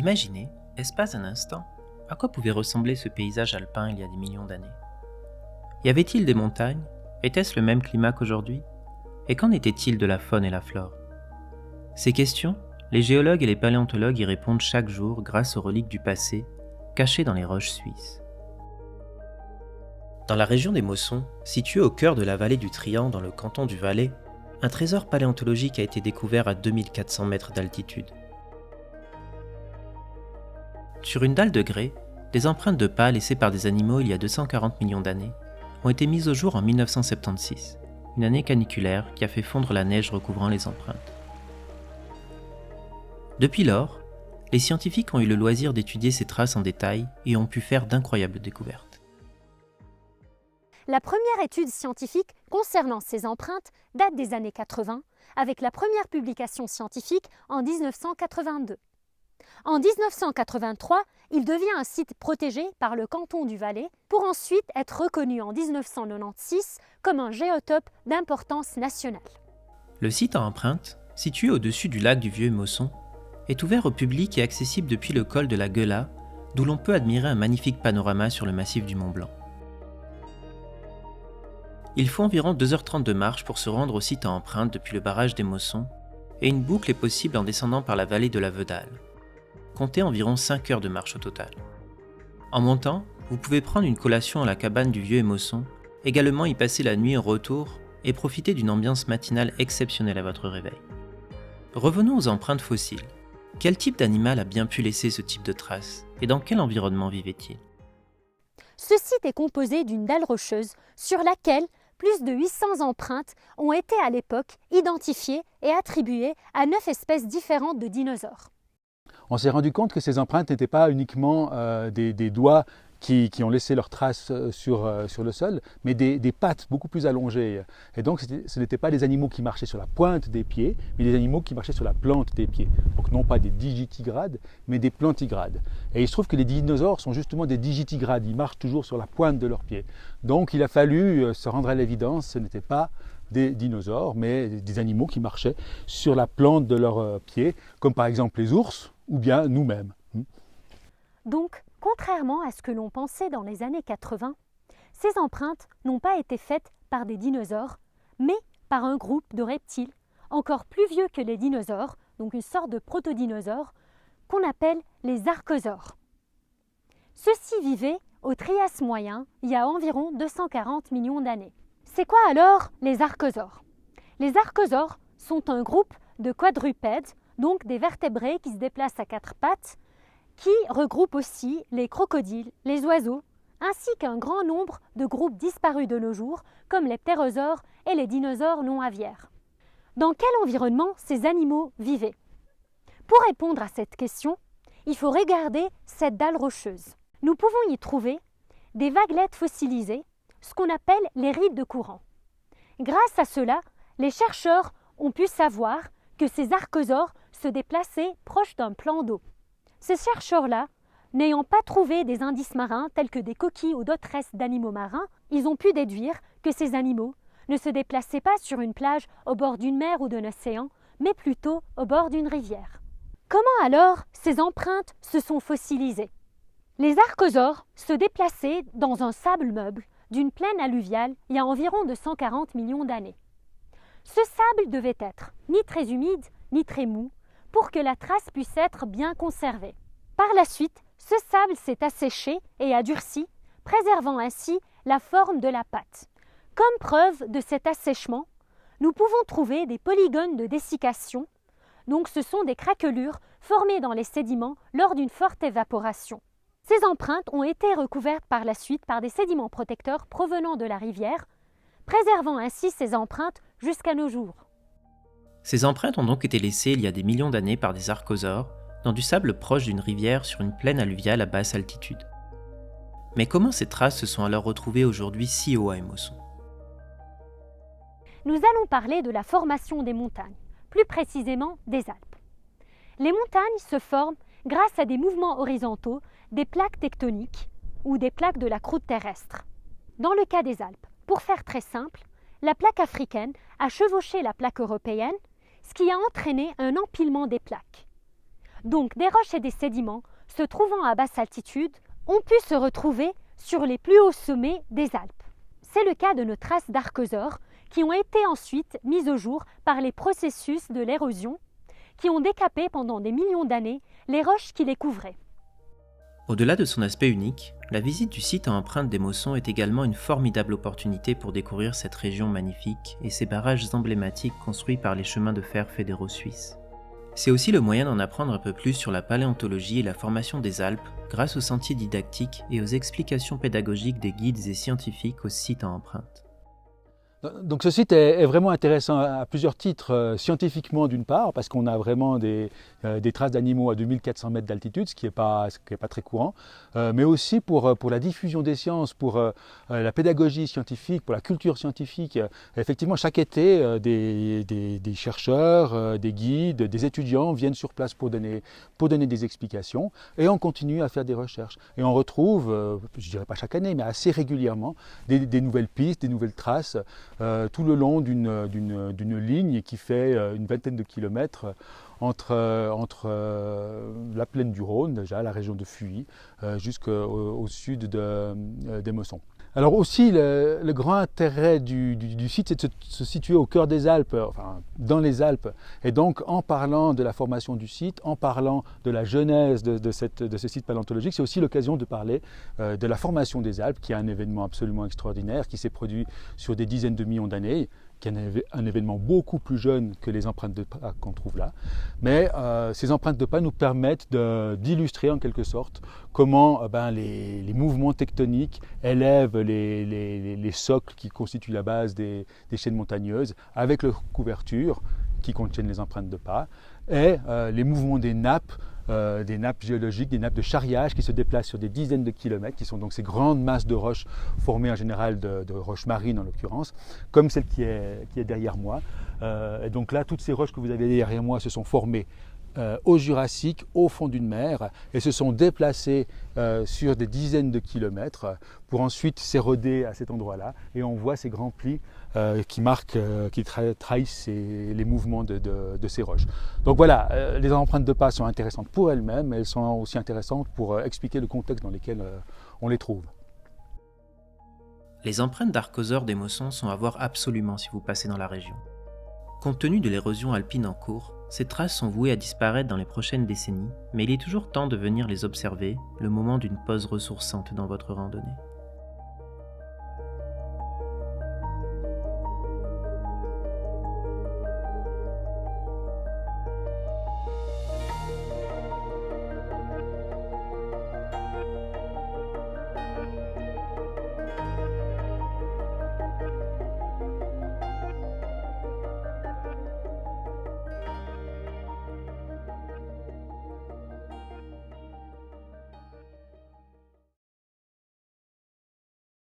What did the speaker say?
Imaginez, espace un instant, à quoi pouvait ressembler ce paysage alpin il y a des millions d'années. Y avait-il des montagnes? Était-ce le même climat qu'aujourd'hui? Et qu'en était-il de la faune et la flore? Ces questions, les géologues et les paléontologues y répondent chaque jour grâce aux reliques du passé, cachées dans les roches suisses. Dans la région des Mossons, située au cœur de la vallée du Trian dans le canton du Valais, un trésor paléontologique a été découvert à 2400 mètres d'altitude. Sur une dalle de grès, des empreintes de pas laissées par des animaux il y a 240 millions d'années ont été mises au jour en 1976, une année caniculaire qui a fait fondre la neige recouvrant les empreintes. Depuis lors, les scientifiques ont eu le loisir d'étudier ces traces en détail et ont pu faire d'incroyables découvertes. La première étude scientifique concernant ces empreintes date des années 80, avec la première publication scientifique en 1982. En 1983, il devient un site protégé par le canton du Valais pour ensuite être reconnu en 1996 comme un géotope d'importance nationale. Le site à empreintes, situé au-dessus du lac du Vieux-Mosson, est ouvert au public et accessible depuis le col de la Gueula, d'où l'on peut admirer un magnifique panorama sur le massif du Mont-Blanc. Il faut environ 2h30 de marche pour se rendre au site à empreintes depuis le barrage des Mossons, et une boucle est possible en descendant par la vallée de la Vedale. Comptez environ 5 heures de marche au total. En montant, vous pouvez prendre une collation à la cabane du Vieux-Mosson, également y passer la nuit au retour et profiter d'une ambiance matinale exceptionnelle à votre réveil. Revenons aux empreintes fossiles. Quel type d'animal a bien pu laisser ce type de traces et dans quel environnement vivait-il? Ce site est composé d'une dalle rocheuse sur laquelle plus de 800 empreintes ont été à l'époque identifiées et attribuées à 9 espèces différentes de dinosaures. On s'est rendu compte que ces empreintes n'étaient pas uniquement des doigts qui ont laissé leurs traces sur le sol, mais des pattes beaucoup plus allongées. Et donc ce n'étaient pas des animaux qui marchaient sur la pointe des pieds, mais des animaux qui marchaient sur la plante des pieds. Donc non pas des digitigrades, mais des plantigrades. Et il se trouve que les dinosaures sont justement des digitigrades, ils marchent toujours sur la pointe de leurs pieds. Donc il a fallu se rendre à l'évidence, ce n'étaient pas des dinosaures, mais des animaux qui marchaient sur la plante de leurs pieds, comme par exemple les ours, ou bien nous-mêmes. Donc, contrairement à ce que l'on pensait dans les années 80, ces empreintes n'ont pas été faites par des dinosaures, mais par un groupe de reptiles encore plus vieux que les dinosaures, donc une sorte de protodinosaures, qu'on appelle les archosaures. Ceux-ci vivaient au Trias moyen il y a environ 240 millions d'années. C'est quoi alors les archosaures? Les archosaures sont un groupe de quadrupèdes, donc des vertébrés qui se déplacent à 4 pattes, qui regroupent aussi les crocodiles, les oiseaux, ainsi qu'un grand nombre de groupes disparus de nos jours, comme les ptérosaures et les dinosaures non aviaires. Dans quel environnement ces animaux vivaient? Pour répondre à cette question, il faut regarder cette dalle rocheuse. Nous pouvons y trouver des vaguelettes fossilisées, ce qu'on appelle les rides de courant. Grâce à cela, les chercheurs ont pu savoir que ces archosaures se déplaçaient proche d'un plan d'eau. Ces chercheurs-là, n'ayant pas trouvé des indices marins tels que des coquilles ou d'autres restes d'animaux marins, ils ont pu déduire que ces animaux ne se déplaçaient pas sur une plage au bord d'une mer ou d'un océan, mais plutôt au bord d'une rivière. Comment alors ces empreintes se sont fossilisées? Les archosaures se déplaçaient dans un sable meuble d'une plaine alluviale il y a environ 240 millions d'années. Ce sable devait être ni très humide ni très mou pour que la trace puisse être bien conservée. Par la suite, ce sable s'est asséché et a durci, préservant ainsi la forme de la patte. Comme preuve de cet assèchement, nous pouvons trouver des polygones de dessiccation, donc ce sont des craquelures formées dans les sédiments lors d'une forte évaporation. Ces empreintes ont été recouvertes par la suite par des sédiments protecteurs provenant de la rivière, préservant ainsi ces empreintes jusqu'à nos jours. Ces empreintes ont donc été laissées il y a des millions d'années par des archosaures dans du sable proche d'une rivière sur une plaine alluviale à basse altitude. Mais comment ces traces se sont alors retrouvées aujourd'hui si haut à Émosson? Nous allons parler de la formation des montagnes, plus précisément des Alpes. Les montagnes se forment grâce à des mouvements horizontaux des plaques tectoniques ou des plaques de la croûte terrestre. Dans le cas des Alpes, pour faire très simple, la plaque africaine a chevauché la plaque européenne, ce qui a entraîné un empilement des plaques. Donc des roches et des sédiments se trouvant à basse altitude ont pu se retrouver sur les plus hauts sommets des Alpes. C'est le cas de nos traces d'archosaures qui ont été ensuite mises au jour par les processus de l'érosion qui ont décapé pendant des millions d'années les roches qui les couvraient. Au-delà de son aspect unique, la visite du site à empreinte des Mossons est également une formidable opportunité pour découvrir cette région magnifique et ses barrages emblématiques construits par les chemins de fer fédéraux suisses. C'est aussi le moyen d'en apprendre un peu plus sur la paléontologie et la formation des Alpes grâce aux sentiers didactiques et aux explications pédagogiques des guides et scientifiques au site à empreinte. Donc ce site est vraiment intéressant à plusieurs titres, scientifiquement d'une part, parce qu'on a vraiment des traces d'animaux à 2400 mètres d'altitude, ce qui n'est pas très courant, mais aussi pour la diffusion des sciences, pour la pédagogie scientifique, pour la culture scientifique. Effectivement, chaque été, des chercheurs, des guides, des étudiants viennent sur place pour donner des explications, et on continue à faire des recherches. Et on retrouve, je ne dirais pas chaque année, mais assez régulièrement, des nouvelles pistes, des nouvelles traces, tout le long d'une ligne qui fait une vingtaine de kilomètres entre la plaine du Rhône, déjà, la région de Fuy, jusqu'au sud des Mossons. Alors aussi, le grand intérêt du site, c'est de se situer au cœur des Alpes, enfin dans les Alpes. Et donc, en parlant de la formation du site, en parlant de la genèse de ce site paléontologique, c'est aussi l'occasion de parler de la formation des Alpes, qui est un événement absolument extraordinaire, qui s'est produit sur des dizaines de millions d'années, qui est un événement beaucoup plus jeune que les empreintes de pas qu'on trouve là. Mais ces empreintes de pas nous permettent d'illustrer en quelque sorte comment les mouvements tectoniques élèvent les socles qui constituent la base des chaînes montagneuses avec leurs couvertures qui contiennent les empreintes de pas et les mouvements des nappes géologiques, des nappes de charriage qui se déplacent sur des dizaines de kilomètres, qui sont donc ces grandes masses de roches formées en général de roches marines en l'occurrence, comme celle qui est derrière moi. Et donc là, toutes ces roches que vous avez derrière moi se sont formées au Jurassique, au fond d'une mer, et se sont déplacées sur des dizaines de kilomètres pour ensuite s'éroder à cet endroit-là. Et on voit ces grands plis qui trahissent les mouvements de ces roches. Donc voilà, les empreintes de pas sont intéressantes pour elles-mêmes, mais elles sont aussi intéressantes pour expliquer le contexte dans lequel on les trouve. Les empreintes d'archosaures des Mossons sont à voir absolument si vous passez dans la région. Compte tenu de l'érosion alpine en cours, ces traces sont vouées à disparaître dans les prochaines décennies, mais il est toujours temps de venir les observer, le moment d'une pause ressourçante dans votre randonnée.